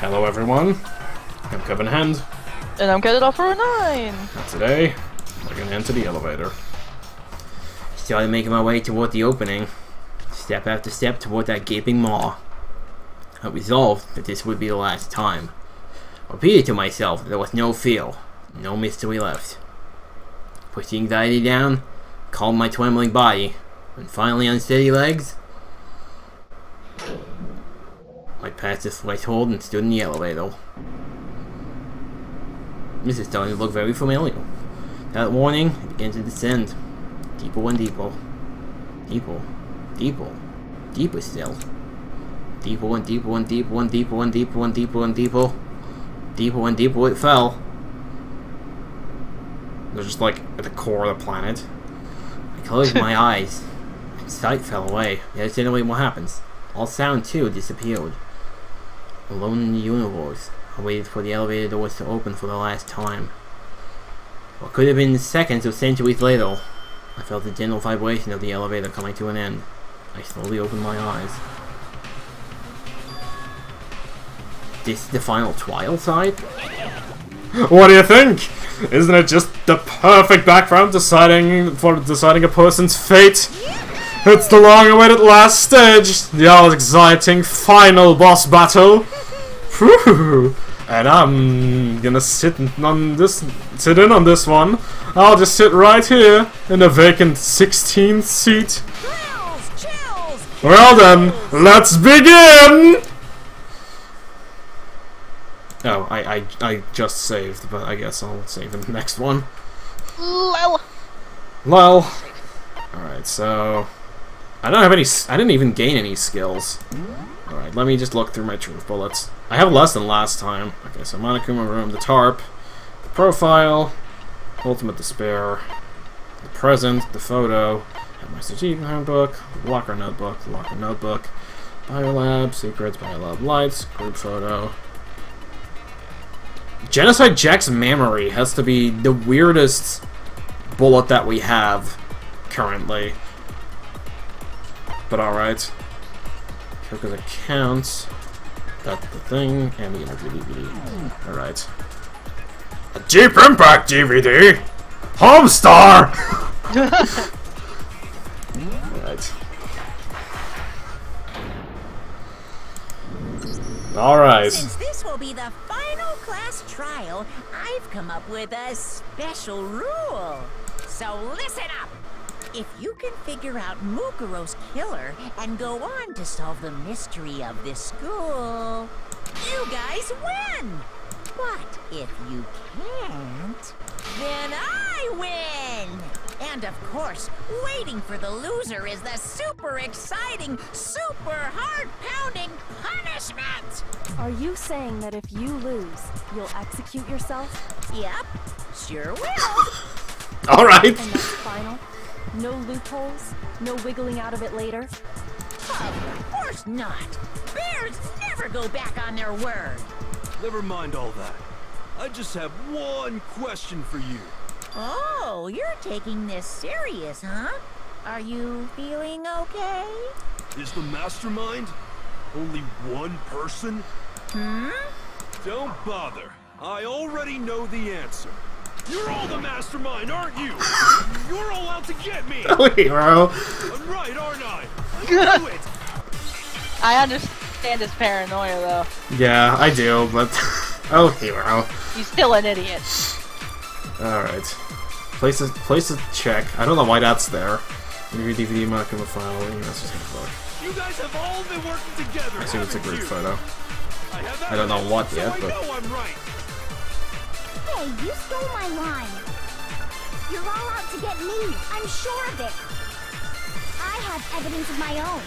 Hello everyone, I'm Kevin Hand. And I'm Cut Off for a 9! And today, we're gonna enter the elevator. Started making my way toward the opening, step after step toward that gaping maw. I resolved that this would be the last time. I repeated to myself that there was no fear, no mystery left. Pushed the anxiety down, calmed my trembling body, and finally unsteady legs, I passed the threshold and stood in the elevator. This is starting to look very familiar. That warning, it began to descend. Deeper and deeper. Deeper. Deeper. Deeper still. Deeper and deeper and deeper and deeper and deeper and deeper and deeper. Deeper and deeper it fell. They're just like at the core of the planet. I closed my eyes. Sight fell away. That's generally what happens. All sound too disappeared. Alone in the universe, I waited for the elevator doors to open for the last time. What could have been seconds or centuries later, I felt the gentle vibration of the elevator coming to an end. I slowly opened my eyes. This is the final trial site? What do you think? Isn't it just the perfect background deciding a person's fate? It's the long-awaited last stage, the all-exciting final boss battle. Whew. And I'm gonna sit in on this one. I'll just sit right here in the vacant 16th seat. Chills. Well then, let's begin. Oh, I just saved, but I guess I'll save in the next one. Lol. Lol. Alright, so I don't have any. I didn't even gain any skills. Alright, let me just look through my truth bullets. I have less than last time. Okay, so Monokuma Room, the tarp, the profile, Ultimate Despair, the present, the photo, Headmaster Chief Handbook, the Locker Notebook, Biolab, Secrets, Biolab Lights, Group Photo. Genocide Jack's memory has to be the weirdest bullet that we have currently. But alright. Coco's accounts. Got the thing. And the interview DVD. Alright. A Deep Impact DVD! Homestar! Alright. Alright. Since this will be the final class trial, I've come up with a special rule. So listen up. If you can figure out Mukuro's killer and go on to solve the mystery of this school, you guys win! But if you can't, then I win! And of course, waiting for the loser is the super exciting, super heart-pounding punishment! Are you saying that if you lose, you'll execute yourself? Yep, sure will. Alright. And that's final? No loopholes? No wiggling out of it later? Of course not! Bears never go back on their word! Never mind all that. I just have one question for you. Oh, you're taking this serious, huh? Are you feeling okay? Is the mastermind only one person? Hmm? Don't bother. I already know the answer. You're all the mastermind, aren't you? You're all out to get me! Oh, hero. I'm right, aren't I? I knew it! I understand his paranoia, though. Yeah, I do, but oh, hero. He's still an idiot. Alright. Place a check. I don't know why that's there. Maybe DVD Monokuma file. Let's just take a look. You guys have all been working together. I assume it's a group photo. I don't know what yet, so but I know I'm right. Hey, you stole my line. You're all out to get me. I'm sure of it. I have evidence of my own.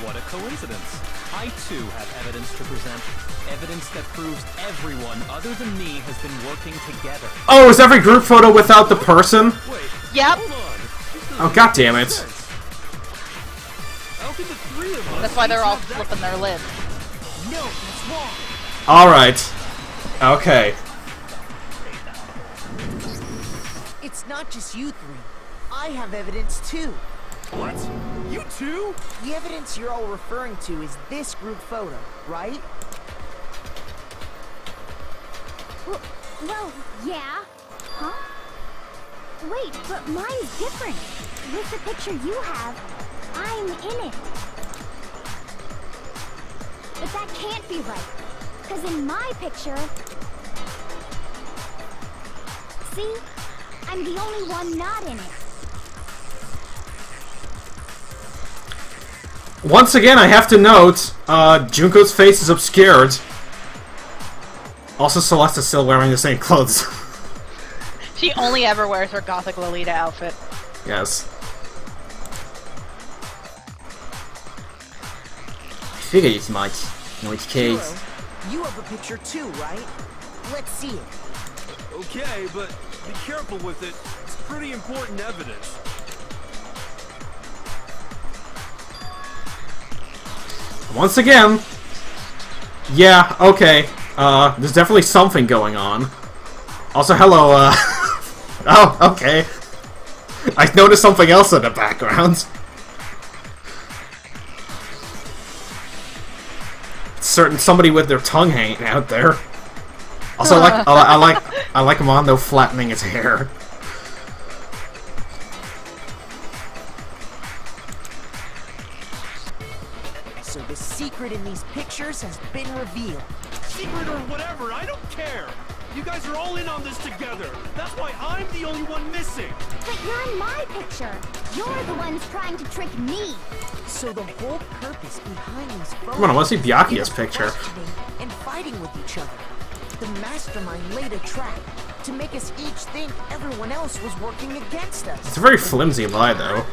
What a coincidence. I too have evidence to present. Evidence that proves everyone other than me has been working together. oh, is every group photo without the person? Wait, Yep. hold on. This doesn't Oh, god damn make it. sense. How can the three of us That's why they're all each have that flipping their lid. No, that's wrong. Alright. Okay. It's not just you three. I have evidence too. What? You too? The evidence you're all referring to is this group photo, right? Well, yeah. Huh? Wait, but mine's different. With the picture you have, I'm in it. But that can't be right. Because in my picture... See? I'm the only one not in it. Once again, I have to note, Junko's face is obscured. Also, Celeste is still wearing the same clothes. She only ever wears her Gothic Lolita outfit. Yes. I figured as much. In which case... Hero, you have a picture too, right? Let's see it. Okay, but be careful with it. It's pretty important evidence. Once again... Yeah, okay. There's definitely something going on. Also, hello, oh, okay. I noticed something else in the background. Somebody with their tongue hanging out there. Also, I like Mondo flattening his hair. So the secret in these pictures has been revealed. Secret or whatever, I don't care. You guys are all in on this together. That's why I'm the only one missing. But you're in my picture. You're the ones trying to trick me. So the whole purpose behind these photos... Come on, I want to see Byakuya's picture. And fighting with each other. The mastermind laid a trap to make us each think everyone else was working against us. It's a very flimsy lie, though.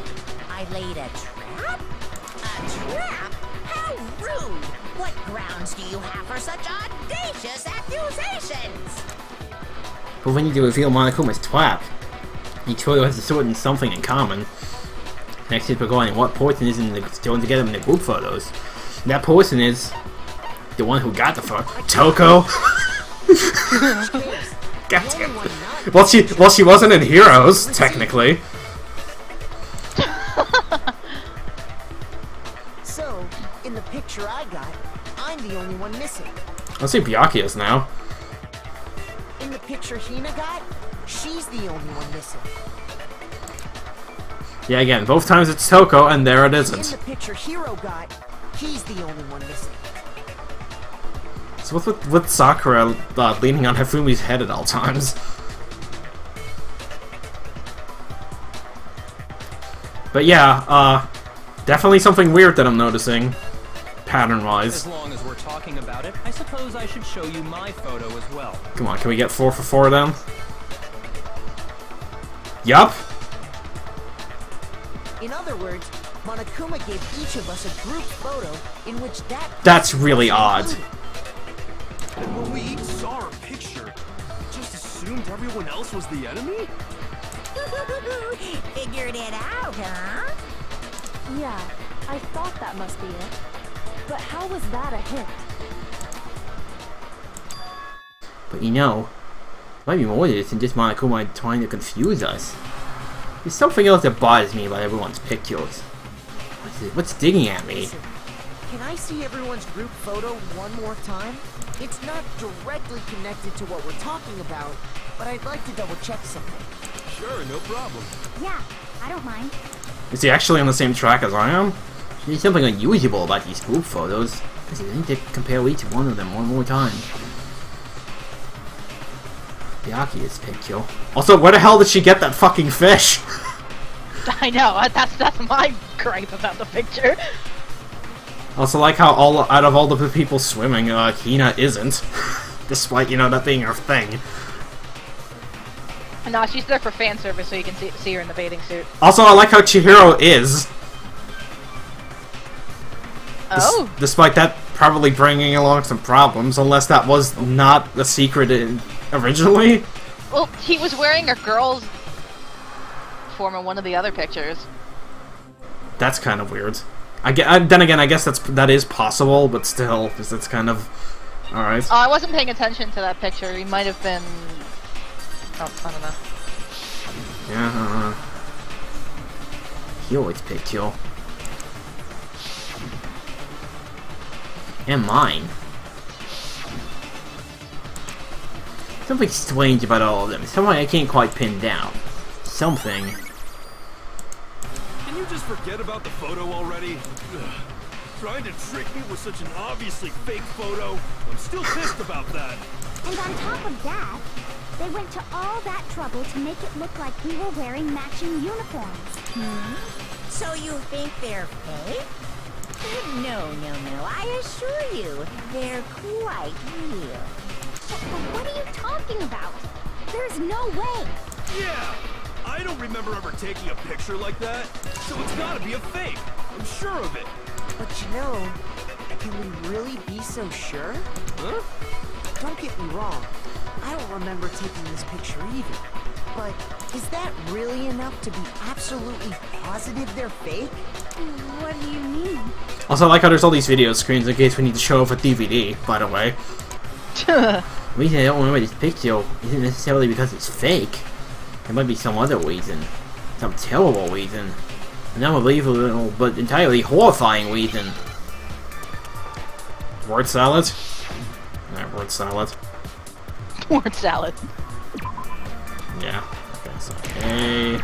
I laid a trap? A trap? How rude! What grounds do you have for such audacious accusations? But when you do reveal Monokuma's trap, each photo has a certain something in common. Next is regarding what person is in the thrown together in the group photos. That person is the one who got the photo. Toko. God damn it. Well, she wasn't in Heroes, technically. So, in the picture I got, I'm the only one missing. Let's see Byakuya's now. In the picture Hina got, she's the only one missing. Yeah, again, both times it's Toko, and there it In isn't. the picture Hiro got, he's the only one missing. So what's with Sakura leaning on Hifumi's head at all times? But yeah, definitely something weird that I'm noticing, pattern-wise. As long as we're talking about it, I suppose I should show you my photo as well. Come on, can we get 4 for 4 then? Yup. In other words, Monokuma gave each of us a group photo in which that... That's really odd. And when we each saw our picture, just assumed everyone else was the enemy? Figured it out, huh? Yeah, I thought that must be it. But how was that a hint? But you know, might be more to this than just Monokuma trying to confuse us. There's something else that bothers me about everyone's pictures. What's digging at me? Listen, can I see everyone's group photo one more time? It's not directly connected to what we're talking about, but I'd like to double check something. Sure, no problem. Yeah, I don't mind. Is he actually on the same track as I am? There's something unusual about these group photos, because I need to compare each one of them one more time. Byakuya's picture. Also, where the hell did she get that fucking fish? I know, that's my gripe about the picture. Also, like how out of all the people swimming, Hina isn't. Despite, you know, that being her thing. No, she's there for fan service so you can see her in the bathing suit. Also, I like how Chihiro is. Oh! Despite that probably bringing along some problems, unless that was not the secret originally. Well, he was wearing a girl's form in one of the other pictures. That's kind of weird. Then again, I guess that is possible, but still, it's kind of... Alright. Oh, I wasn't paying attention to that picture. He might have been... Oh, I don't know. Yeah, Hyo's picture. And mine. Something strange about all of them. Something I can't quite pin down. Something. Can you just forget about the photo already? Ugh. Trying to trick me with such an obviously fake photo? I'm still pissed about that. And on top of that, they went to all that trouble to make it look like we were wearing matching uniforms. So you think they're fake? No, I assure you, they're quite real. But what are you talking about? There's no way. Yeah! I don't remember ever taking a picture like that, so it's gotta be a fake. I'm sure of it. But you know, can we really be so sure? Huh? Don't get me wrong, I don't remember taking this picture either. But is that really enough to be absolutely positive they're fake? What do you mean? Also, I like how there's all these video screens in case we need to show off a DVD, by the way. The reason I don't remember this picture isn't necessarily because it's fake. There might be some other reason. Some terrible reason. An unbelievable but entirely horrifying reason. Word salad? Yeah, word salad. Word salad. Yeah. Okay, so A.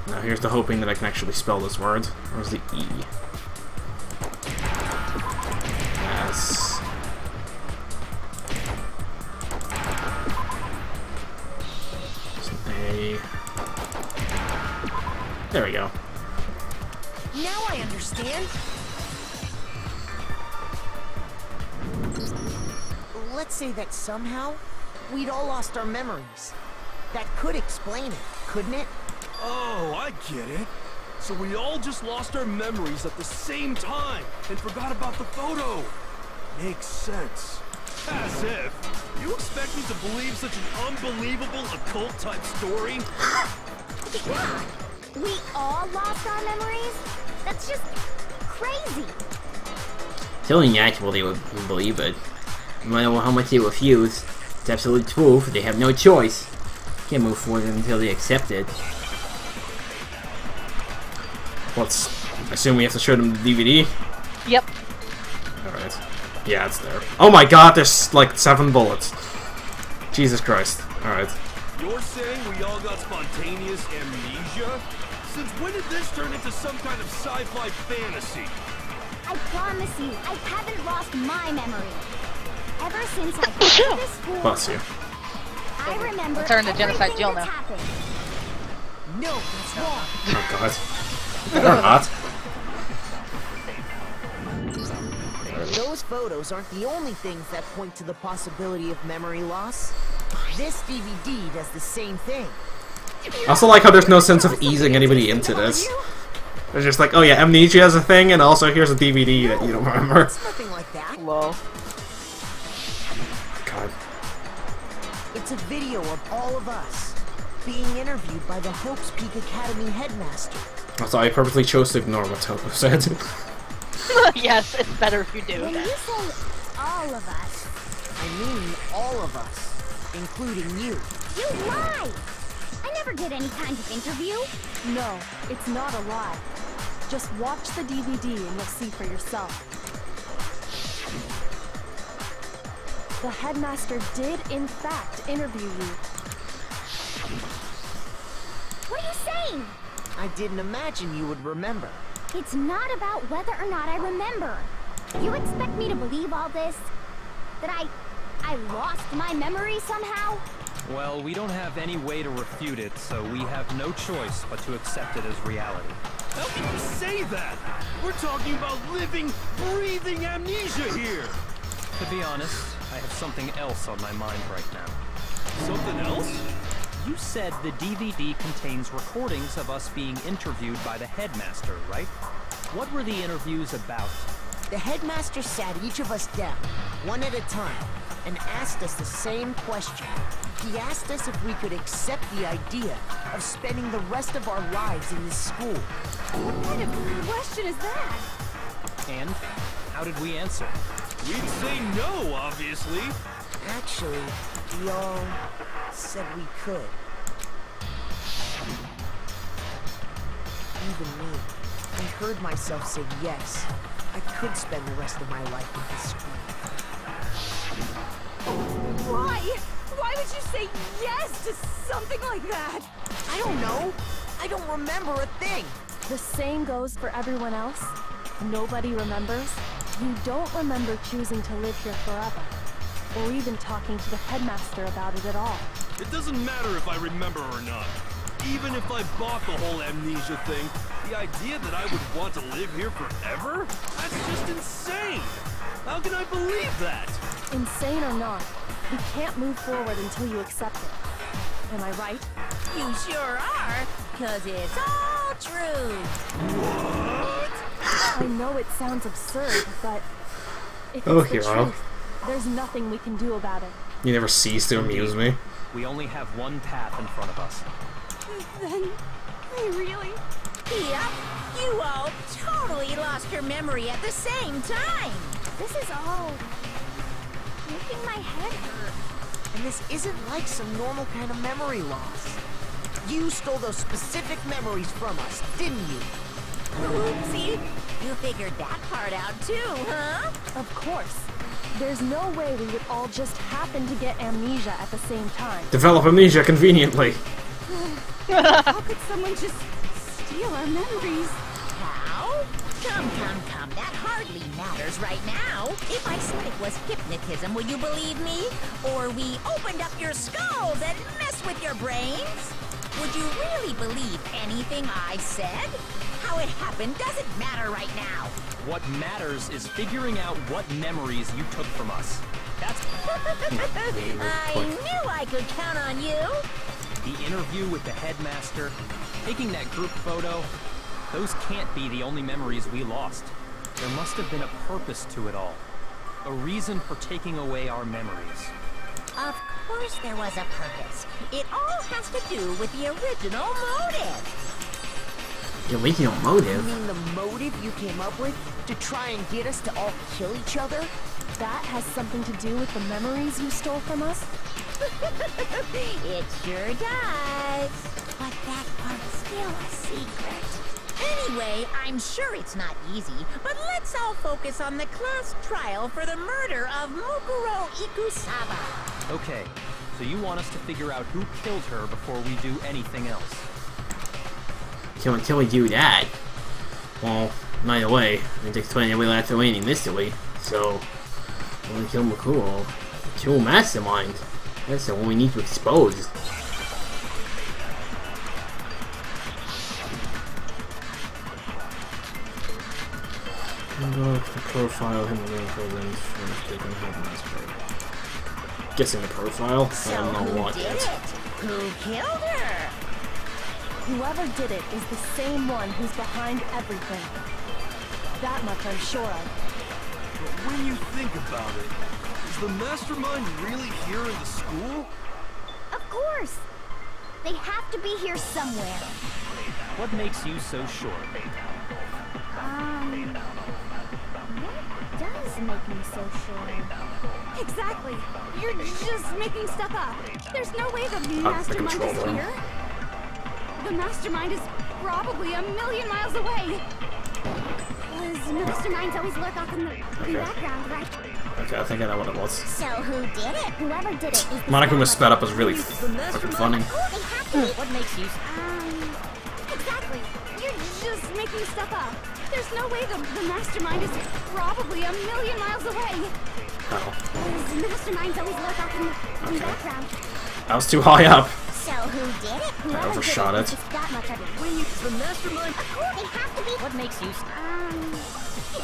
Now here's the hoping that I can actually spell this word. Where's the E? S. A. There we go. Now I understand. Let's say that somehow we'd all lost our memories. That could explain it, couldn't it? Oh, I get it. So we all just lost our memories at the same time and forgot about the photo. Makes sense. As if. You expect me to believe such an unbelievable occult-type story? Yeah, we all lost our memories? That's just crazy. It's only natural they would believe it. No matter how much they refuse, it's absolute truth. They have no choice. Can't move forward until they accept it. Let's assume we have to show them the DVD. Yep. Alright. Yeah, it's there. Oh my god, there's like 7 bullets. Jesus Christ. Alright. You're saying we all got spontaneous amnesia? Since when did this turn into some kind of sci-fi fantasy? I promise you, I haven't lost my memory. Ever since I got to this school, Bless you. I remember Let's turn to genocide everything jail that's now. happened. No, that's wrong. Oh god. Or not. Those photos aren't the only things that point to the possibility of memory loss. This DVD does the same thing. I also like how there's no sense of easing anybody into this. They're just like, oh yeah, amnesia is a thing, and also here's a DVD that you don't remember. It's nothing like that. Lol. God. It's a video of all of us being interviewed by the Hopes Peak Academy headmaster. Also, I purposely chose to ignore what Topo said. Yes, it's better if you do When you that. say all of us, I mean all of us, including you. you lie! I never did any kind of interview. No, it's not a lie. Just watch the DVD and you'll see for yourself. The headmaster did, in fact, interview you. What are you saying? I didn't imagine you would remember. It's not about whether or not I remember. You expect me to believe all this? That I lost my memory somehow? Well, we don't have any way to refute it, so we have no choice but to accept it as reality. How can you say that? We're talking about living, breathing amnesia here. To be honest, I have something else on my mind right now. Something else? You said the DVD contains recordings of us being interviewed by the headmaster, right? What were the interviews about? The headmaster sat each of us down, one at a time, and asked us the same question. He asked us if we could accept the idea of spending the rest of our lives in this school. What kind of question is that? And how did we answer? We'd say no, obviously. Actually, we all said we could. Even me. I heard myself say yes. I could spend the rest of my life with this school. Why? Why would you say yes to something like that? I don't know. I don't remember a thing. The same goes for everyone else. Nobody remembers. You don't remember choosing to live here forever, or even talking to the headmaster about it at all. It doesn't matter if I remember or not. Even if I bought the whole amnesia thing, the idea that I would want to live here forever? That's just insane! How can I believe that? Insane or not, we can't move forward until you accept it. Am I right? You sure are, 'cause it's all true. What? I know it sounds absurd, but if Oh, it's the hero. truth, there's nothing we can do about it. You never cease to amuse me. We only have one path in front of us. Then, I really... Yep, you all totally lost your memory at the same time. This is all making my head hurt. And this isn't like some normal kind of memory loss. You stole those specific memories from us, didn't you? Oopsie, you figured that part out too, huh? Of course. There's no way we would all just happen to get amnesia at the same time. Develop amnesia conveniently. How could someone just steal our memories? How? Come, that hardly matters right now. If I said it was hypnotism, would you believe me? Or we opened up your skulls and messed with your brains? Would you really believe anything I said? How it happened doesn't matter right now. What matters is figuring out what memories you took from us. That's I knew I could count on you. the interview with the headmaster, taking that group photo. Those can't be the only memories we lost. There must have been a purpose to it all. A reason for taking away our memories. Of course there was a purpose. It all has to do with the original motive. The original You motive? mean the motive you came up with to try and get us to all kill each other? That has something to do with the memories you stole from us? It sure does. But that part's still a secret. Anyway, I'm sure it's not easy, but let's all focus on the class trial for the murder of Mukuro Ikusaba. Okay, so you want us to figure out who killed her before we do anything else. So until we do that, well, either way, I need to explain every last remaining mystery. So, when we kill Mukuro, kill Mastermind. That's the one we need to expose. Go to profile him again for them for taking headmaster. Guessing the profile? So I don't know who what did yet. it? Who killed her? Whoever did it is the same one who's behind everything. That much I'm sure of. But when you think about it, is the mastermind really here in the school? Of course! They have to be here somewhere. What makes you so sure? What does make me so sure? Exactly! You're just making stuff up! There's no way the the mastermind is controller. here! The mastermind is probably 1,000,000 miles away! Because masterminds always lurk off in the background, right? Okay, I think I know what it was. So who did it? Whoever did it is the Monica was same sped up was really fucking funny. They have to be. What makes you... Exactly! You're just making stuff up! There's no way the mastermind is probably 1,000,000 miles away! Oh, Because masterminds always lurk off in the background. I was too high up. So who did it? Whoever overshot did it. Just that much of it. When you the mastermind? Of course, they have to be. What makes you...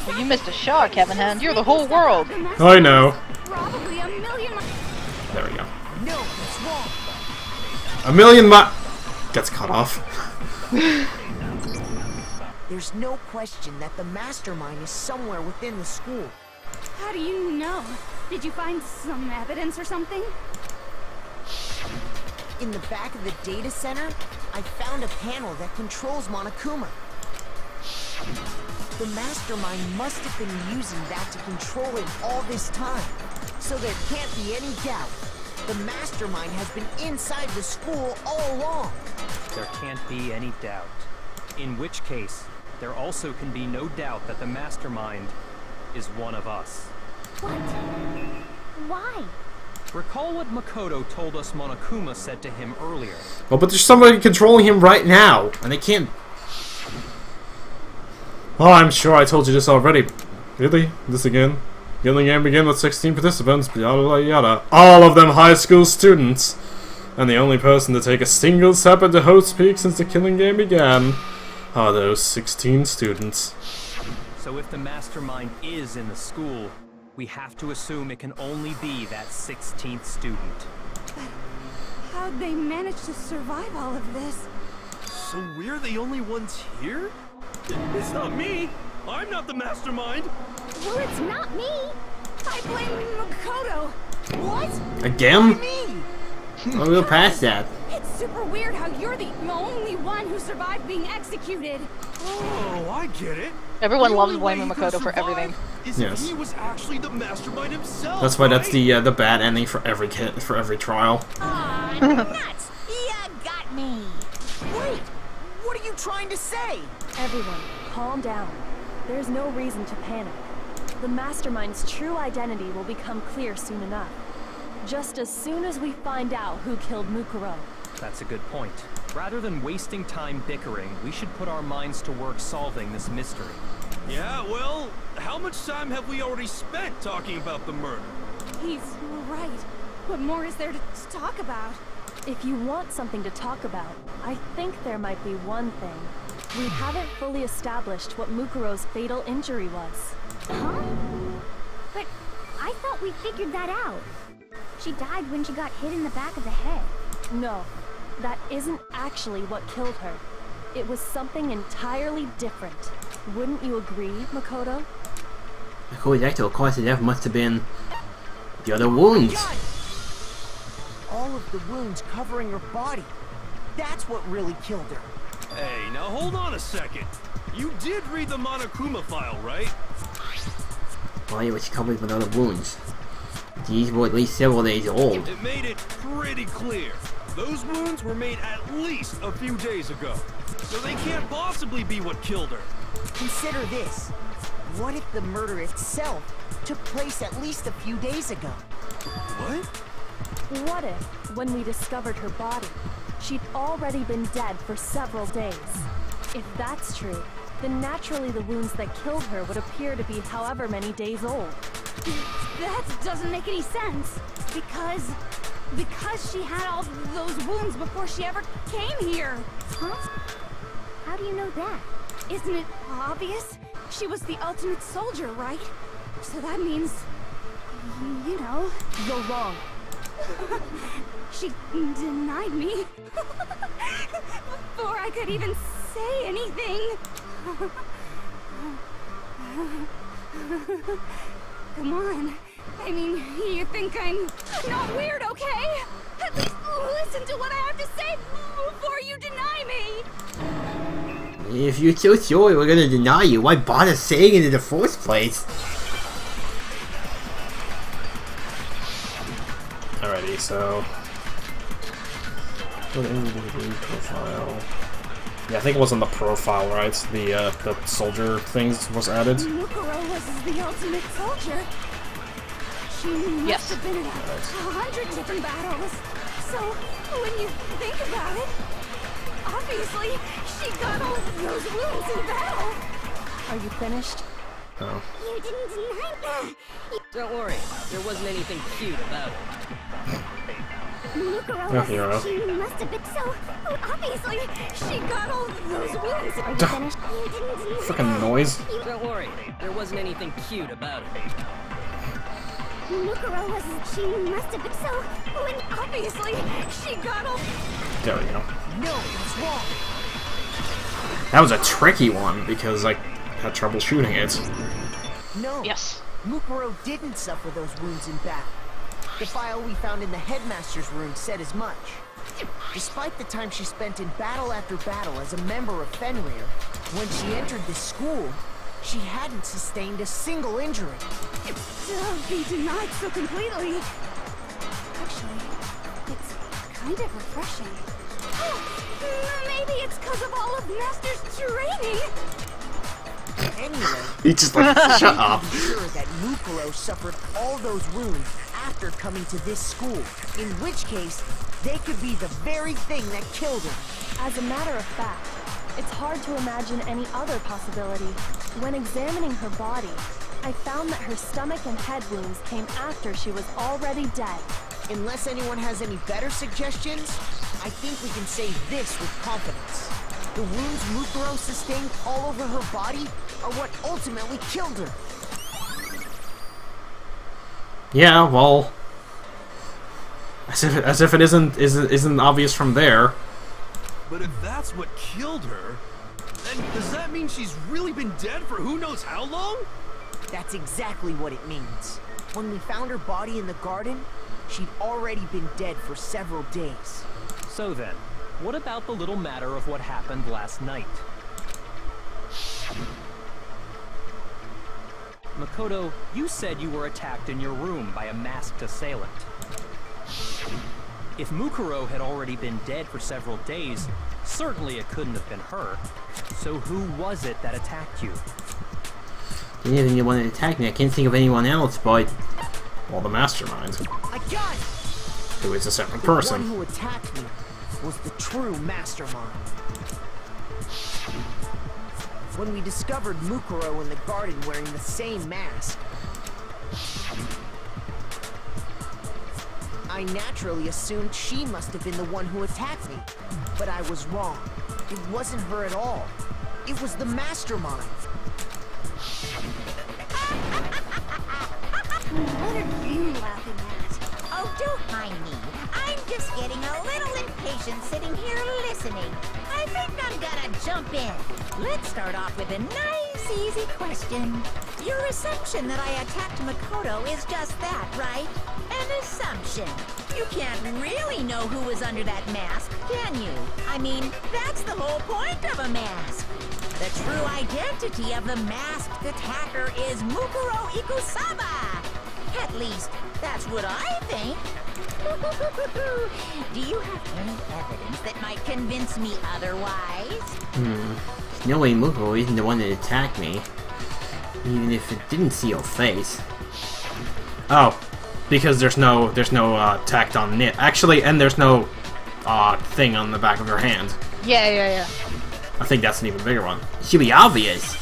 Well, you missed a shot, Kevin Hand. You're the whole world. I know. Probably 1,000,000 miles. There we go. No, that's wrong. 1,000,000 gets cut off. There's no question that the mastermind is somewhere within the school. How do you know? Did you find some evidence or something? In the back of the data center, I found a panel that controls Monokuma. The mastermind must have been using that to control it all this time. So there can't be any doubt. The mastermind has been inside the school all along. There can't be any doubt. In which case, there also can be no doubt that the mastermind is one of us. What? Why? Recall what Makoto told us Monokuma said to him earlier. Well, but there's somebody controlling him right now. And they can't... Oh, I'm sure I told you this already. Really? This again? Killing game began with 16 participants, yada yada yada. All of them high school students. And the only person to take a single step at the host peak since the killing game began are those 16 students. So if the mastermind is in the school, we have to assume it can only be that 16th student. How'd they manage to survive all of this? So we're the only ones here? It's not me! I'm not the mastermind! Well, it's not me. I blame Makoto. What? Again? Why me? Oh, we'll pass that. It's super weird how you're the only one who survived being executed. Oh, I get it. Everyone The loves only way blaming he could Makoto for survive everything. Is Yes. if he was actually the mastermind himself. That's why that's right? the bad ending for every kid, for every trial. Aw, nuts! You got me! Wait! What are you trying to say? Everyone, calm down. There's no reason to panic. The mastermind's true identity will become clear soon enough. Just as soon as we find out who killed Mukuro. That's a good point. Rather than wasting time bickering, we should put our minds to work solving this mystery. Yeah, well, how much time have we already spent talking about the murder? He's right. What more is there to talk about? If you want something to talk about, I think there might be one thing. We haven't fully established what Mukuro's fatal injury was. Huh? But I thought we figured that out. She died when she got hit in the back of the head. No, that isn't actually what killed her. It was something entirely different. Wouldn't you agree, Makoto? According to the cause of death must have been the other wounds. God! All of the wounds covering her body. That's what really killed her. Hey, now hold on a second. You did read the Monokuma file, right? Body was covered with other wounds. These were at least several days old. It made it pretty clear. Those wounds were made at least a few days ago. So they can't possibly be what killed her. Consider this. What if the murder itself took place at least a few days ago? What? What if, when we discovered her body, she'd already been dead for several days? If that's true, then naturally the wounds that killed her would appear to be however many days old. That doesn't make any sense. Because she had all those wounds before she ever came here. Huh? How do you know that? Isn't it obvious? She was the ultimate soldier, right? So that means, you know. You're wrong. She denied me before I could even say anything. Come on. I mean, you think I'm not weird, okay? At least listen to what I have to say before you deny me. If you're so sure we're gonna deny you, why bother saying it in the first place? Alrighty, so... profile... Yeah, I think it was on the profile, right? The soldier things was added. Mukuro was the ultimate soldier. She must have been in 100 different battles. So, when you think about it, obviously, she got all those wounds in battle. Are you finished? Oh. You didn't deny that. Don't worry, there wasn't anything cute about it. Mukuro Yeah, you're right. she must have been so. Obviously, she got all those wounds. Are you finished? You didn't deny Fucking noise. Don't worry, there wasn't anything cute about it. Mukuro she must have been so. When obviously, she got all. There we go. No, it's wrong. That was a tricky one because I had trouble shooting it. No. Yes. Mukuro didn't suffer those wounds in battle. The file we found in the headmaster's room said as much. Despite the time she spent in battle after battle as a member of Fenrir, when she entered the school, she hadn't sustained a single injury. Don't be denied so completely. Actually, it's kind of refreshing. Maybe it's because of all of Master's training. Anyway, He just like, shut up. I'm sure that Mukuro suffered all those wounds after coming to this school. In which case, they could be the very thing that killed her. As a matter of fact, it's hard to imagine any other possibility. When examining her body, I found that her stomach and head wounds came after she was already dead. Unless anyone has any better suggestions, I think we can say this with confidence. The wounds Mukuro sustained all over her body are what ultimately killed her. Yeah, well, as if it isn't obvious from there. But if that's what killed her, then does that mean she's really been dead for who knows how long? That's exactly what it means. When we found her body in the garden, she'd already been dead for several days. So then, what about the little matter of what happened last night? Makoto, you said you were attacked in your room by a masked assailant. If Mukuro had already been dead for several days, certainly it couldn't have been her. So who was it that attacked you? Anyone that attacked me, I can't think of anyone else, but... Well, the mastermind. I got it! Who is a separate The person. one who attacked me was the true mastermind. When we discovered Mukuro in the garden wearing the same mask, I naturally assumed she must have been the one who attacked me. But I was wrong. It wasn't her at all. It was the mastermind. What are you laughing at? Oh, don't mind me. I'm just getting a little impatient sitting here listening. I think I'm gonna jump in. Let's start off with a nice, easy question. Your assumption that I attacked Makoto is just that, right? An assumption. You can't really know who was under that mask, can you? I mean, that's the whole point of a mask. The true identity of the masked attacker is Mukuro Ikusaba. At least, that's what I think. Do you have any evidence that might convince me otherwise? No way Mukuro isn't the one that attacked me. Even if it didn't see your face. Oh, because there's no tacked on knit. Actually, and there's no thing on the back of her hand. Yeah. I think that's an even bigger one. It should be obvious.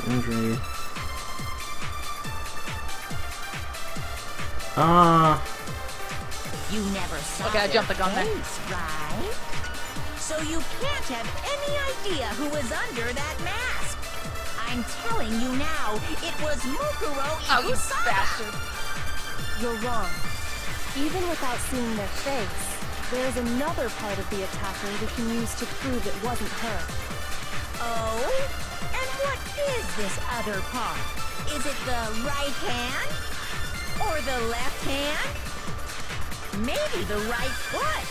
Injury. You never saw Okay, I jumped the gun there. face, right? So you can't have any idea who was under that mask. I'm telling you now, it was Mukuro Oh, you Ikusaba. bastard. You're wrong. Even without seeing their face, there is another part of the attacker we can use to prove it wasn't her. Oh? And what is this other part? Is it the right hand? Or the left hand? Maybe the right foot?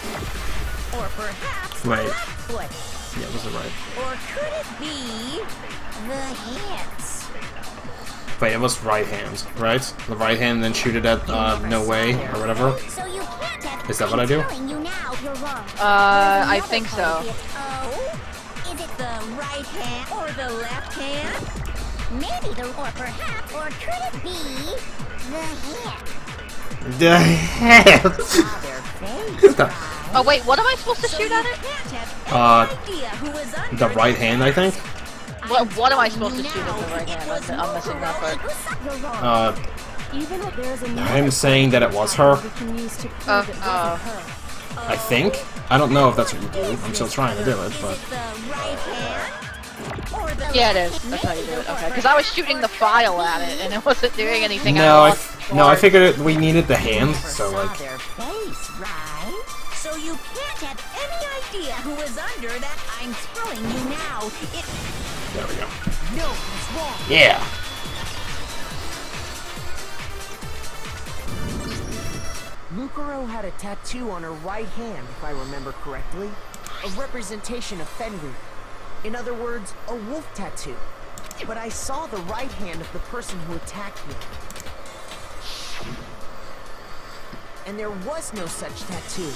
Or perhaps the Wait. left foot? Yeah, it was the right. Or could it be the hands? Wait, it was right hand, right? The right hand, then shoot it at no way or whatever. So you can't have. Is that what I do? I'm telling you now, you're wrong. I Another think part of so. it. Oh? Is it the right hand or the left hand? Maybe the or perhaps or could it be the hand? The hand. Oh wait, what am I supposed to shoot at it? The right hand, I think. What am I supposed to shoot at the right hand? I'm missing that part. Even if there's another I'm saying that it was her. we can use to prove it wasn't her. I think. I don't know if that's what you do. I'm still trying to do it, but. Yeah, it is. That's how you do it. Okay, because I was shooting the file at it and it wasn't doing anything. No, I figured we needed the hand, so like. Their face, right? So you can't have any idea who was under that. I'm telling you now. It. There we go. No, it's wrong. Yeah. Mukuro had a tattoo on her right hand, if I remember correctly. A representation of Fenrir. In other words, a wolf tattoo. But I saw the right hand of the person who attacked me. And there was no such tattoo.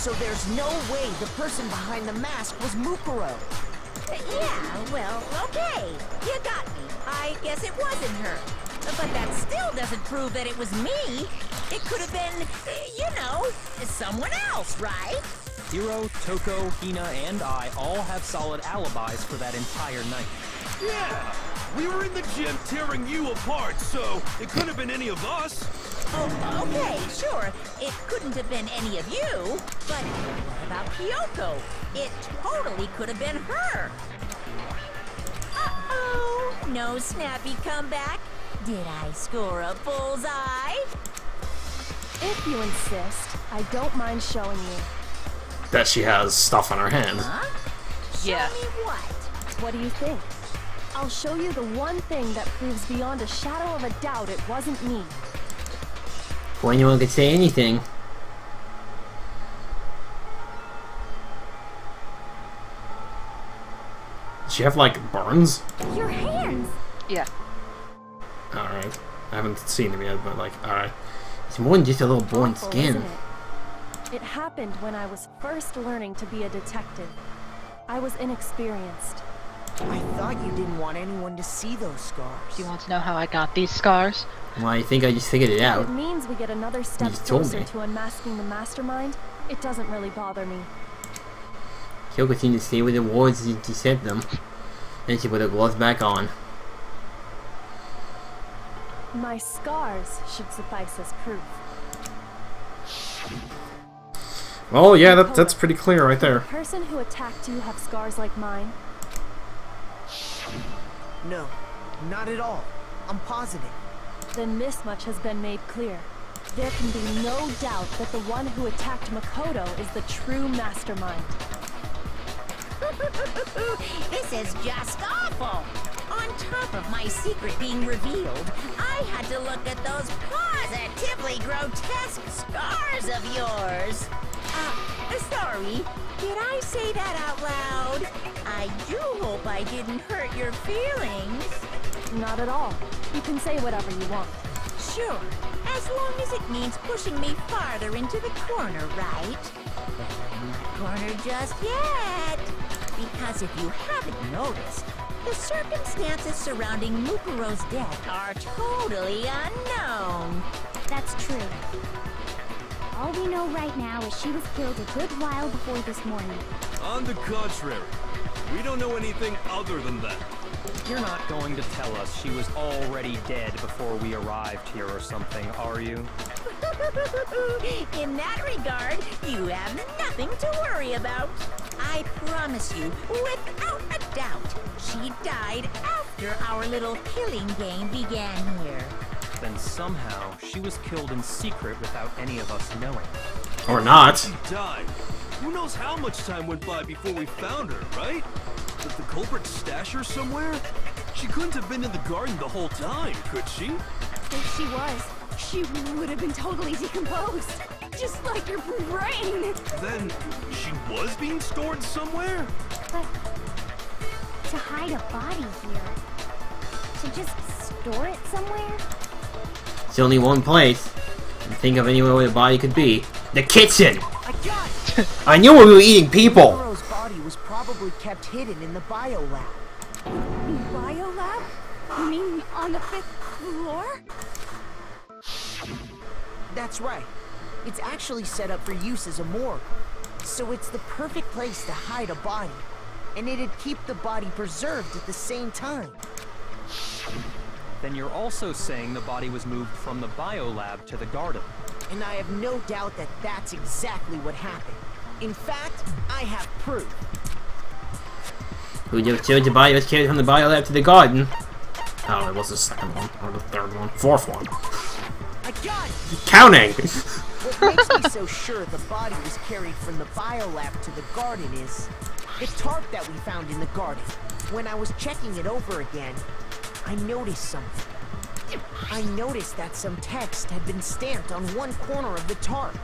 So there's no way the person behind the mask was Mukuro. Yeah, well, okay. You got me. I guess it wasn't her. But that still doesn't prove that it was me. It could have been, you know, someone else, right? Hiro, Toko, Hina, and I all have solid alibis for that entire night. Yeah! We were in the gym tearing you apart, so it couldn't have been any of us. Oh, okay, sure. It couldn't have been any of you. But what about Kyoko? It totally could have been her. Uh-oh. No snappy comeback. Did I score a bullseye? If you insist, I don't mind showing you. That she has stuff on her hand. Huh? Yeah. Show me what? What do you think? I'll show you the one thing that proves beyond a shadow of a doubt it wasn't me. Before anyone could say anything. Does she have, like, burns? Your hands! Yeah. Alright. I haven't seen him yet, but, like, alright. It's more than just a little born Awful, skin. isn't it? It happened when I was first learning to be a detective. I was inexperienced. I thought you didn't want anyone to see those scars. Do you want to know how I got these scars? Well, I think I just figured it If out. it means we get another step just told closer me. to unmasking the mastermind, it doesn't really bother me. Kyoko seemed to stay with the wards as she said them. Then she put her gloves back on. My scars should suffice as proof. Oh, yeah, that's pretty clear right The there. person who attacked you have scars like mine? No, not at all. I'm positive. Then this much has been made clear. There can be no doubt that the one who attacked Makoto is the true mastermind. This is just awful. On top of my secret being revealed, I had to look at those positively grotesque scars of yours. Sorry. Did I say that out loud? I do hope I didn't hurt your feelings. Not at all. You can say whatever you want. Sure, as long as it means pushing me farther into the corner, right? Not corner just yet. Because if you haven't noticed, the circumstances surrounding Mukuro's death are totally unknown. That's true. All we know right now is she was killed a good while before this morning. On the contrary, we don't know anything other than that. You're not going to tell us she was already dead before we arrived here or something, are you? In that regard, you have nothing to worry about. I promise you, without a doubt, she died after our little killing game began here. Then somehow she was killed in secret without any of us knowing. Or not. She died. Who knows how much time went by before we found her, right? Did the culprit stash her somewhere? She couldn't have been in the garden the whole time, could she? If she was, she would have been totally decomposed. Just like your brain. Then she was being stored somewhere? But to hide a body here, to just store it somewhere? It's only one place. And think of anywhere where the body could be. The kitchen! I got it! I knew we were eating people! Mukuro's body was probably kept hidden in the biolab. Biolab? You mean on the 5th floor? That's right. It's actually set up for use as a morgue. So it's the perfect place to hide a body. And it'd keep the body preserved at the same time. Then you're also saying the body was moved from the biolab to the garden. And I have no doubt that that's exactly what happened. In fact, I have proof. Who just showed the body was carried from the biolab to the garden? Oh, it was the second one, or the third one, fourth one. I got it! Counting! What makes me so sure the body was carried from the biolab to the garden is the tarp that we found in the garden. When I was checking it over again, I noticed something. I noticed that some text had been stamped on one corner of the tarp.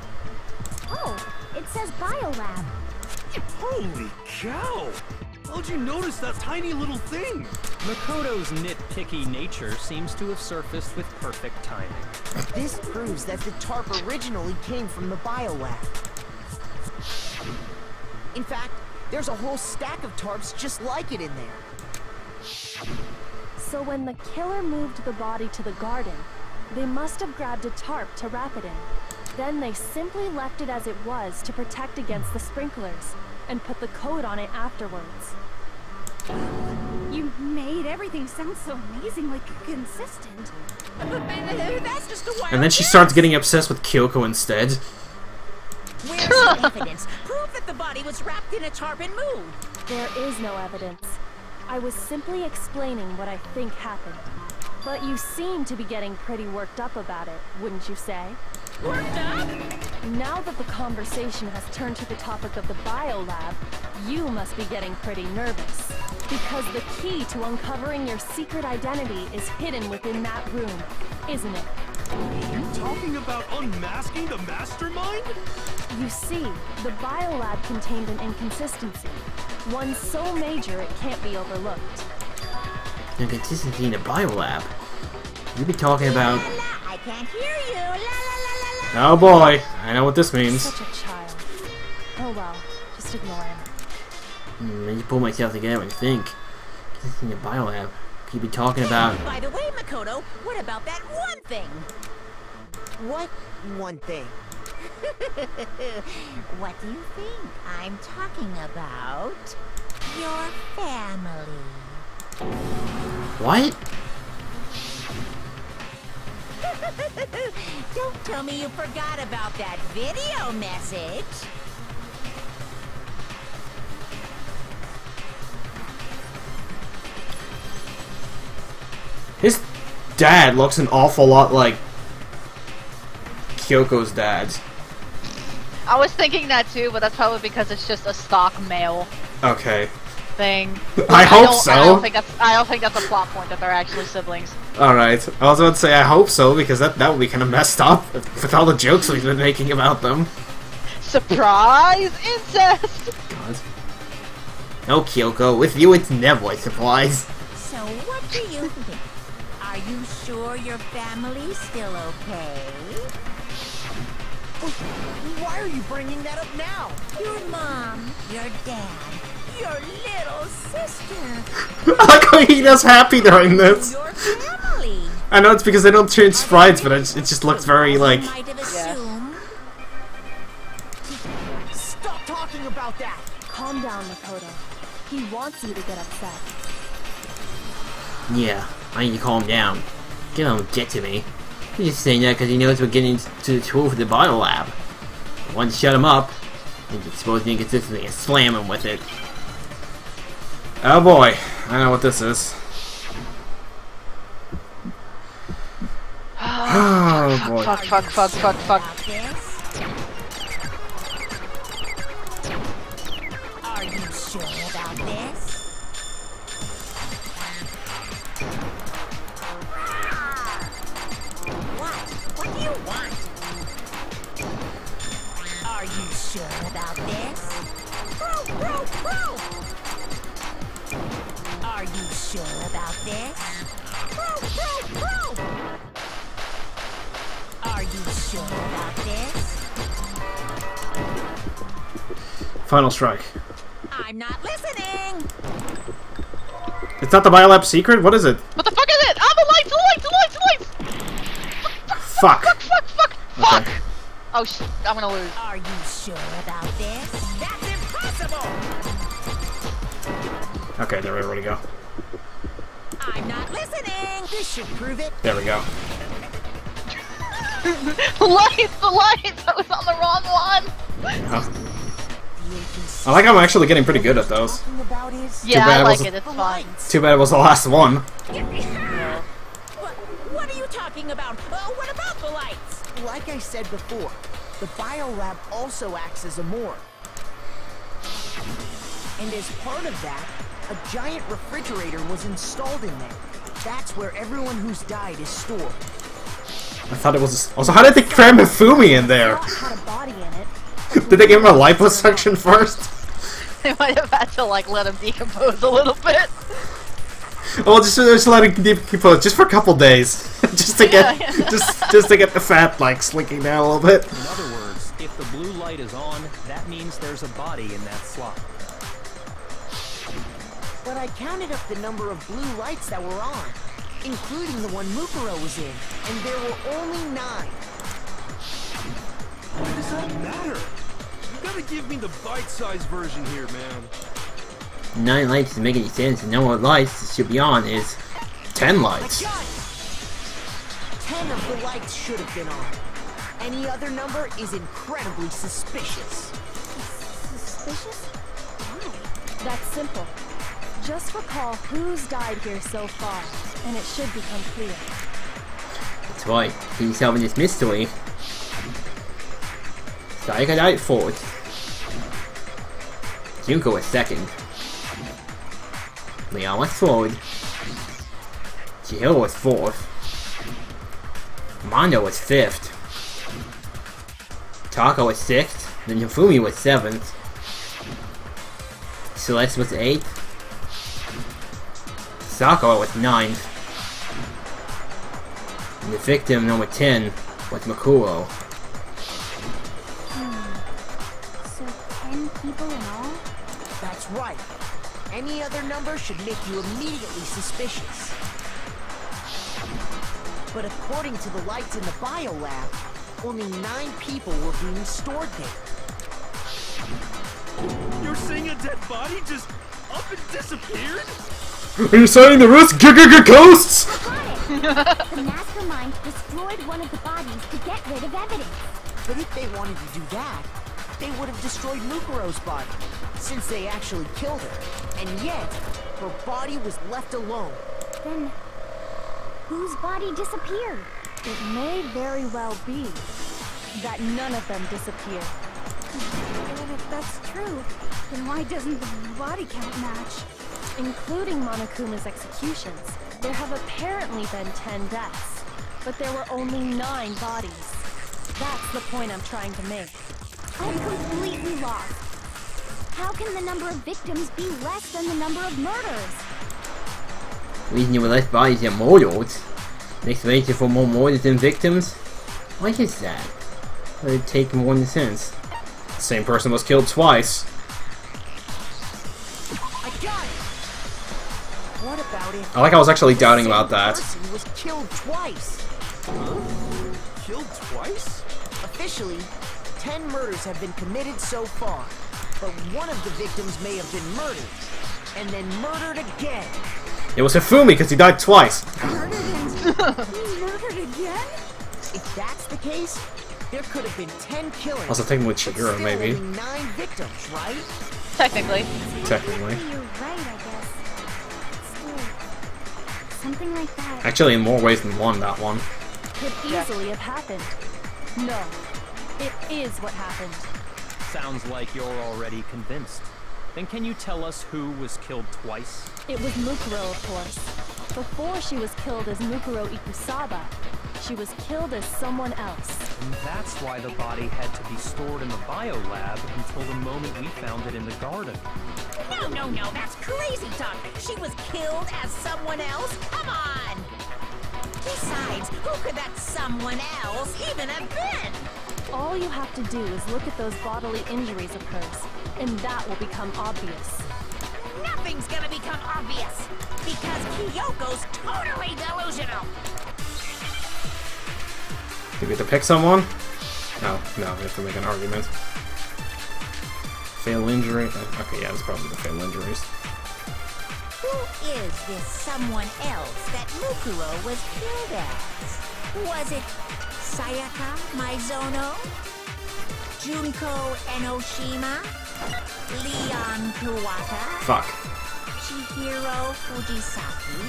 Oh, it says biolab. Holy cow! How'd you notice that tiny little thing? Makoto's nitpicky nature seems to have surfaced with perfect timing. This proves that the tarp originally came from the biolab. In fact, there's a whole stack of tarps just like it in there. So when the killer moved the body to the garden, they must have grabbed a tarp to wrap it in. Then they simply left it as it was to protect against the sprinklers, and put the coat on it afterwards. You made everything sound so amazingly consistent. That's just a wild And then she guess. starts getting obsessed with Kyoko instead. Where's the evidence? Prove that the body was wrapped in a tarp and moved. There is no evidence. I was simply explaining what I think happened. But you seem to be getting pretty worked up about it, wouldn't you say? Worked up? Now that the conversation has turned to the topic of the biolab, you must be getting pretty nervous. Because the key to uncovering your secret identity is hidden within that room, isn't it? You talking about unmasking the mastermind? You see, the biolab contained an inconsistency. One so major it can't be overlooked. Inconsistency in the biolab? You be talking about... La, la, I can't hear you. La, la, la, la, la. Oh boy, I know what this means. Such a child. Oh well, just ignore him. Let me pull myself together and think. Inconsistency in the biolab. Could you be talking about... By the way, Makoto, what about that one thing? What one thing? What do you think I'm talking about? Your family. What? Don't tell me you forgot about that video message. His dad looks an awful lot like Kyoko's dad. I was thinking that too, but that's probably because it's just a stock male Okay. thing. I hope so. I don't think that's a plot point that they're actually siblings. Alright. I was about to say I hope so, because that would be kind of messed up with all the jokes we've been making about them. Surprise! Incest! God. No, Kyoko, with you it's never a surprise. So what do you think? Are you sure your family's still okay? Why are you bringing that up now? Your mom, your dad, your little sister, I like how he does happy during this. your family. I know it's because they don't change sprites, but it just looks very, like... Might have assumed. Stop talking about that! Calm down, Makoto. He wants you to get upset. Yeah, I need to calm down. Get to me. He's just saying that because he knows we're getting to the tool for the biolab. Once shut him up, and expose the inconsistency and slam him with it. Oh boy, I know what this is. Oh boy. Fuck. Are you sure about this? What do you want? Are you sure about this? Are you sure about this? Are you sure about this? Final strike. I'm not listening! It's not the biolab secret? What is it? What the fuck is it? Ah, the lights! Fuck. Fuck! Oh shit, I'm gonna lose. Are you sure about this? That's impossible! Okay, there we go. I'm not listening! This should prove it. There we go. The lights! I was on the wrong one! Huh. I like how I'm actually getting pretty good at those. Talking about is Yeah, bad I it like wasn't- it, it's fine. Too bad it was the last one. What are you talking about? What about the lights? like I said before, the biolab also acts as a morgue. And as part of that, a giant refrigerator was installed in there. That's where everyone who's died is stored. I thought it was... Also, how did they cram Mifumi in there? Had a body in it. Did they give him a liposuction first? They might have had to, like, let him decompose a little bit. Oh, just let it decompose, just for a couple days, just to get, just to get the fat like slinking down a little bit. In other words, if the blue light is on, that means there's there's a body in that slot. But I counted up the number of blue lights that were on, including the one Mukuro was in, and there were only 9. Why does that matter? You gotta give me the bite-sized version here, man. 9 lights doesn't make any sense. The number of lights it should be on is 10 lights. 10 of the lights should have been on. Any other number is incredibly suspicious. Suspicious? Why? That's simple. Just recall who's died here so far, and it should become clear. That's right. He's solving this mystery. Sayaka died 4th. Junko was 2nd. Leon was 3rd. Chihiro was 4th. Mondo was 5th. Taka was 6th. Then Hifumi was 7th. Celeste was 8th. Sakura was 9th. And the victim number 10 was Makuro. So 10 people in all? That's right. Any other number should make you immediately suspicious. But according to the lights in the biolab, only 9 people were being stored there. You're saying a dead body just up and disappeared? Are you saying the risk ghosts? The mastermind destroyed one of the bodies to get rid of evidence. But if they wanted to do that, they would have destroyed Mukuro's body, since they actually killed her. And yet, her body was left alone. Then, whose body disappeared? It may very well be that none of them disappeared. Well, if that's true, then why doesn't the body count match? Including Monokuma's executions, there have apparently been 10 deaths, but there were only 9 bodies. That's the point I'm trying to make. I'm completely lost. How can the number of victims be less than the number of murders? The reason there were less bodies than murders. An explanation for more murders than victims? Why is that? That would take more than sense. The same person was killed twice. I got it! What about it? I was actually doubting about that. The person was killed twice. Killed twice? Officially, 10 murders have been committed so far, but one of the victims may have been murdered, and then murdered again. It was Hifumi because he died twice. Murdered again? If that's the case, there could have been 10 killings. Also technically Chihiro, but maybe. still only 9 victims, right? Technically. Technically. You're right, I guess. Still, something like that. Actually, in more ways than one, that one. Could easily have happened. No, it is what happened. Sounds like you're already convinced. Then can you tell us who was killed twice? It was Mukuro, of course. Before she was killed as Mukuro Ikusaba, she was killed as someone else. And that's why the body had to be stored in the biolab until the moment we found it in the garden. No, that's crazy talk. She was killed as someone else? Come on! Besides, who could that someone else even have been? All you have to do is look at those bodily injuries of hers, and that will become obvious. Nothing's gonna become obvious, because Kyoko's totally delusional. Do we have to pick someone? No, we have to make an argument. Fatal injury? Okay, yeah, it's probably the fatal injuries. Who is this someone else that Mukuro was killed as? Was it Sayaka Maizono? Junko Enoshima? Leon Kuwata? Fuck. Chihiro Fujisaki?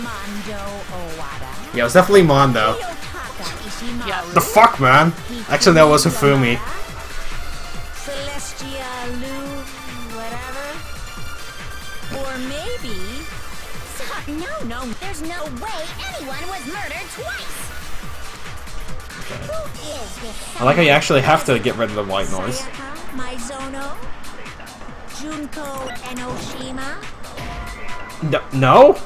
Mondo Owada? Yeah, it was definitely Mondo. Ryotaka Ishimaru? The fuck, man? Actually, that was Hifumi. Celestia Lu... whatever? Or maybe... No, there's no way anyone was murdered twice! Who is this? I like how you actually have to get rid of the white noise. Sayaka Maizono? Junko Enoshima? No?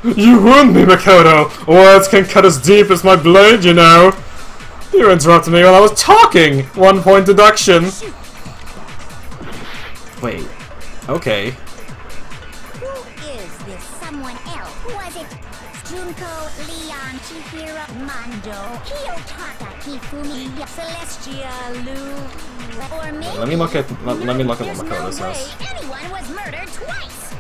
You wound me, Makoto! Words can cut as deep as my blade, you know! You interrupted me while I was talking! 1 point deduction. Wait. Okay. Who is this someone else? Was it Junko, Leon, Chihiro, Mondo, Kiyotaka, Kifumi, Celestia, Lu, or maybe... Let me look at what Makoto no says. way anyone was murdered twice.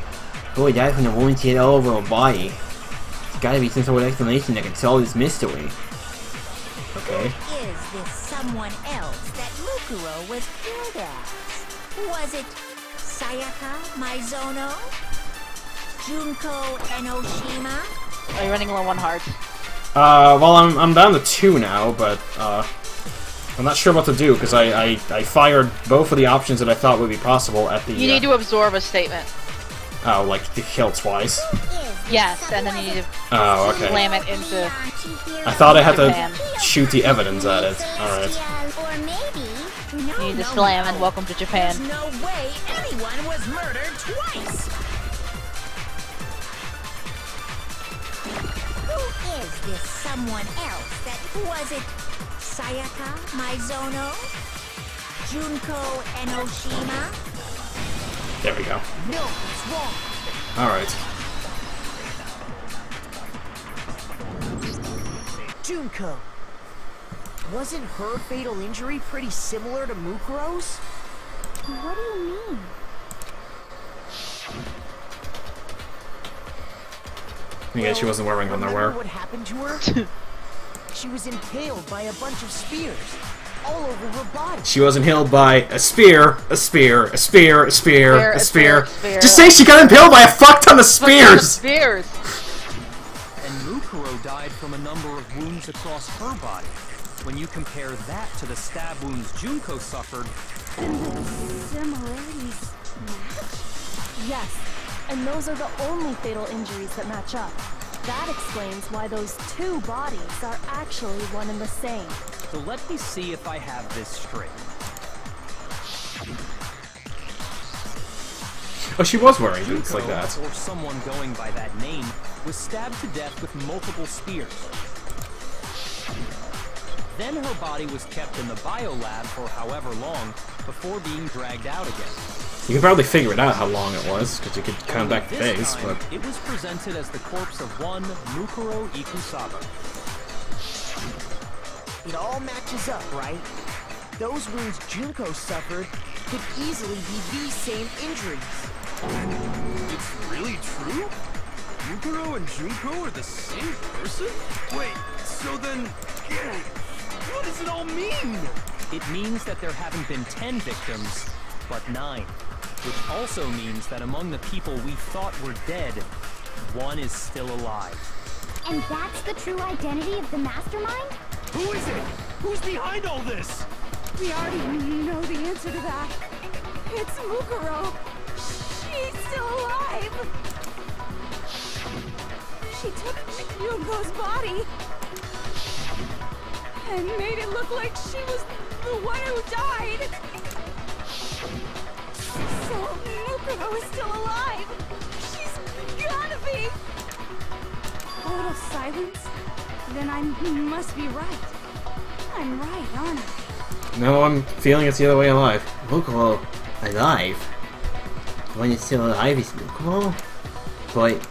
Boy, died from the wound she had all over her body. There's gotta be some sort of explanation that can solve this mystery. Okay. Who is this someone else that Mukuro was killed as? Was it Sayaka Maizono? Junko Enoshima? Are you running low on hearts? Well, I'm down to 2 now, but, I'm not sure what to do, because I fired both of the options that I thought would be possible at the... You need to absorb a statement. Oh, like, to kill twice? Yes, and then you need to slam it into... I thought I had to shoot the evidence at it. Alright. Or maybe... You need to slam and welcome to Japan. There's no way anyone was murdered twice! Who is this someone else that... Was it Sayaka Maizono? Junko Enoshima? There we go. No, it's wrong. Alright. Junko. Wasn't her fatal injury pretty similar to Mukuro's? What do you mean? I guess she wasn't wearing underwear. Remember what happened to her? She was impaled by a bunch of spears all over her body. She was impaled by a spear, a spear, a spear, a spear, a spear. spear. Just say she got impaled by a fuck ton of spears! Spears! And Mukuro died from a number of wounds across her body. When you compare that to the stab wounds Junko suffered... Similarities match? Yes, and those are the only fatal injuries that match up. That explains why those 2 bodies are actually one and the same. So let me see if I have this straight. Oh, she was wearing boots like that. Or someone going by that name, was stabbed to death with multiple spears. Then her body was kept in the biolab for however long, before being dragged out again. You can probably figure it out how long it was, because you could count back the days, but... It was presented as the corpse of one Mukuro Ikusaba. It all matches up, right? Those wounds Junko suffered could easily be these same injuries. It's really true? Mukuro and Junko are the same person? Wait, so then... What does it all mean? It means that there haven't been 10 victims, but 9. Which also means that among the people we thought were dead, 1 is still alive. And that's the true identity of the mastermind? Who is it? Who's behind all this? We already know the answer to that. It's Mukuro. She's still alive. She took Junko's body and made it look like she was the one who died. So Mukuro is still alive. She's gotta be. Total silence? Then I must be right. I'm right, aren't I? No, I'm feeling it's the other way alive. Mukuro alive? The one that's still alive is Mukuro? But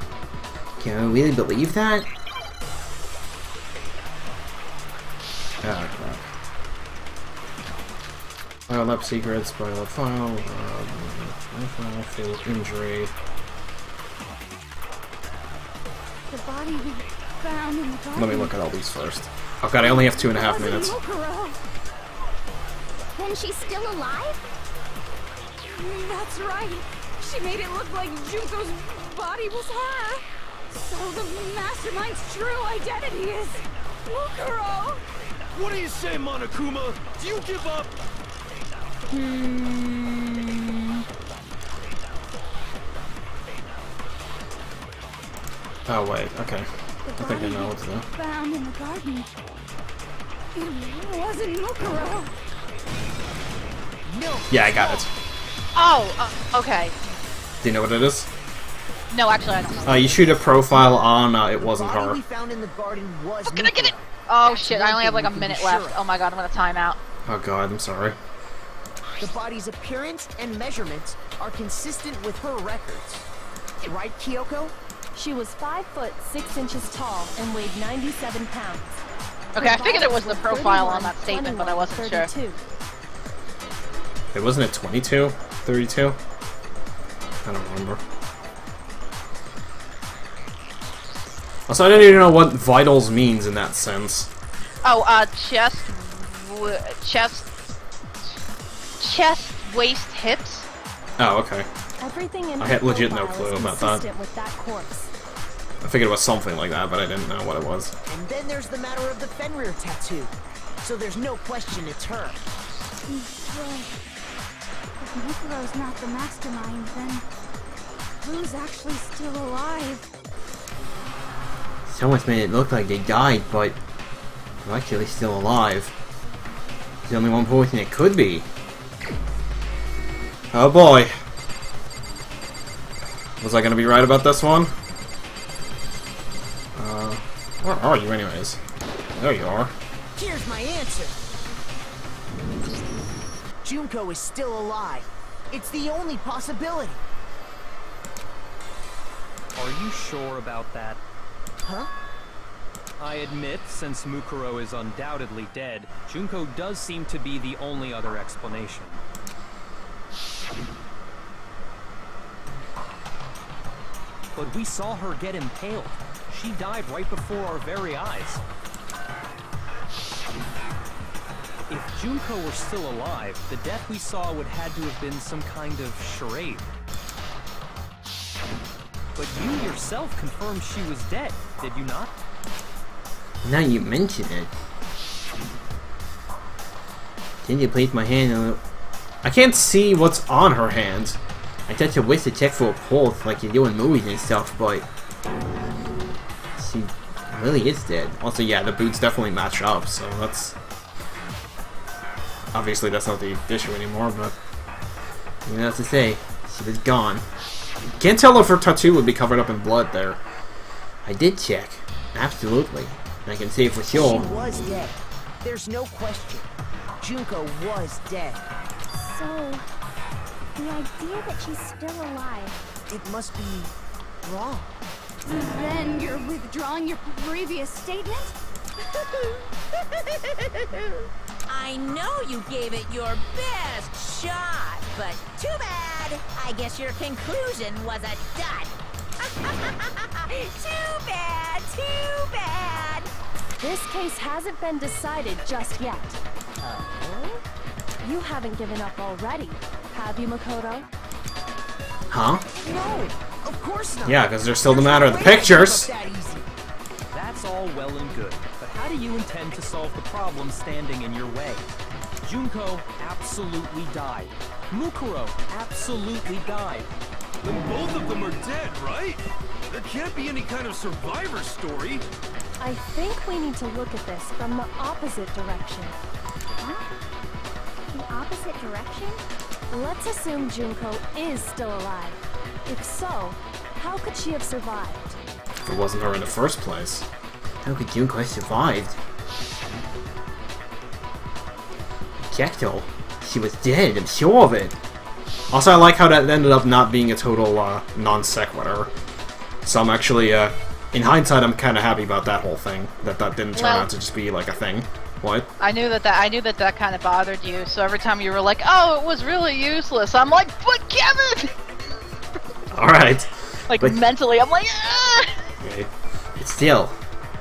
can I really believe that? Oh, crap. Biolab secrets, biolab file, fatal injury. The body we found in the garden. Let me look at all these first. Oh god, I only have 2.5 minutes. Mukuro. Then she's still alive? That's right. She made it look like Junko's body was her. So the mastermind's true identity is Mukuro. What do you say, Monokuma? Do you give up? Oh wait, okay. I think I know what to do. Found in the garden. It wasn't Mukuro. No. Yeah, I got it. Oh, okay. Do you know what it is? No, actually, I don't know. You shoot a profile on, it wasn't The body her. we found in the garden was Can I get it? Oh That's shit, one I only have thing like a we can be minute sure left. of. Oh my god, I'm gonna time out. Oh god, I'm sorry. The body's appearance and measurements are consistent with her records. Right, Kyoko? She was 5 foot 6 inches tall and weighed 97 pounds. Okay, I Her figured it was vitals the were profile on 31, that statement, but I 21, wasn't sure. 32. It wasn't it 22? 32? I don't remember. Also, I didn't even know what vitals means in that sense. Oh, chest, waist, hips. Oh, okay. Everything in I her had legit no profile clue is about that. consistent with that corpse. I figured it was something like that, but I didn't know what it was. And then there's the matter of the Fenrir tattoo. So there's no question it's her. If Mukuro's not the mastermind, then who's actually still alive? Someone's made it look like they died, but they're actually still alive. There's only one person it could be. Oh boy. Was I gonna be right about this one? Where are you anyways? There you are. Here's my answer. Junko is still alive. It's the only possibility. Are you sure about that? Huh? I admit, since Mukuro is undoubtedly dead, Junko does seem to be the only other explanation. But we saw her get impaled. She died right before our very eyes. If Junko were still alive, the death we saw would had to have been some kind of charade. But you yourself confirmed she was dead, did you not? Now you mention it. Didn't you place my hand on it? I can't see what's on her hand. I touched a wrist to check for a pulse like you do in movies and stuff, but she really is dead. Also, yeah, the boots definitely match up, so that's... Obviously, that's not the issue anymore, but... You know what to say. She was gone. Can't tell if her tattoo would be covered up in blood there. I did check. Absolutely. And I can say for sure. She was dead. There's no question. Junko was dead. So, the idea that she's still alive. It must be wrong. Then you're withdrawing your previous statement? I know you gave it your best shot, but too bad. I guess your conclusion was a dud. Too bad, too bad. This case hasn't been decided just yet. You haven't given up already, have you, Makoto? Huh? No, of course not. Yeah, because there's still the matter of the There's no way to pictures. give up that easy. That's all well and good, but how do you intend to solve the problem standing in your way? Junko absolutely died. Mukuro absolutely died. Then both of them are dead, right? There can't be any kind of survivor story. I think we need to look at this from the opposite direction. The opposite direction? Let's assume Junko is still alive. If so, how could she have survived? If it wasn't her in the first place. How could Junko have survived? Gekto. She was dead, I'm sure of it. Also, I like how that ended up not being a total non sequitur. So I'm actually, in hindsight, I'm kind of happy about that whole thing. That didn't turn out to just be like a thing. What? I knew that kind of bothered you. So every time you were like, "Oh, it was really useless," I'm like, "But Kevin!" All right. Like But- mentally, I'm like, "Ah!" Okay. But still,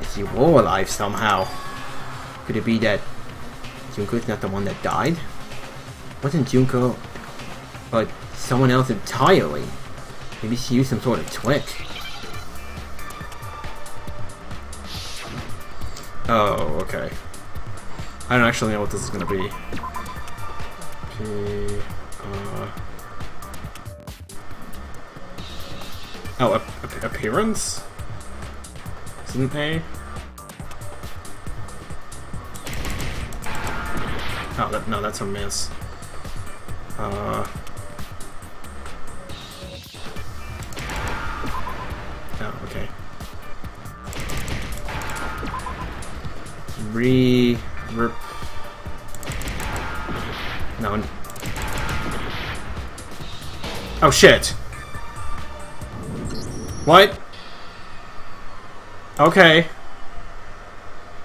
if she were alive somehow, could it be that Junko's not the one that died? Wasn't Junko, but someone else entirely? Maybe she used some sort of trick. Oh, okay. I don't actually know what this is gonna be. Okay. Oh, appearance? Isn't A? Oh, no, that's a miss. Oh, okay. No. Oh shit. What? Okay.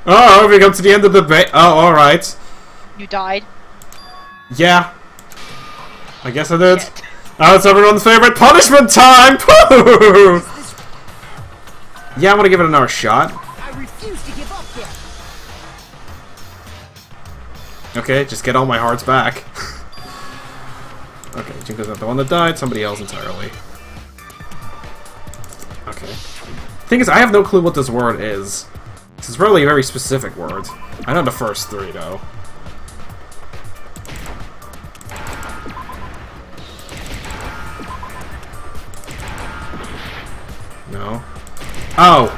Oh, we come to the end of the Oh, alright. You died? Yeah. I guess I did. Oh, it's everyone's favorite punishment time! Yeah, I'm gonna give it another shot. I refuse to give up there. Okay, just get all my hearts back. Okay, Junko's not the one that died, somebody else entirely. Okay. Thing is, I have no clue what this word is. It's really a very specific word. I know the first three, though. No. Oh!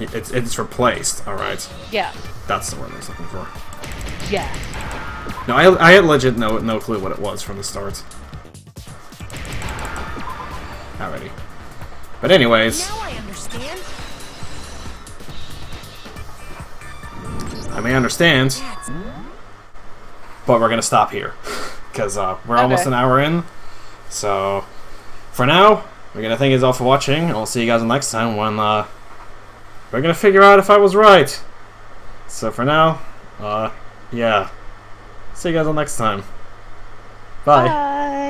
It's replaced, alright. Yeah. That's the word I was looking for. Yeah. No, I had legit no clue what it was from the start. Alrighty. But anyways... Now I understand. I may understand. But we're gonna stop here. Because we're almost an hour in. So, for now, we're gonna thank you all for watching. I'll see you guys next time when we're gonna figure out if I was right. So for now, yeah. See you guys all next time. Bye. Bye.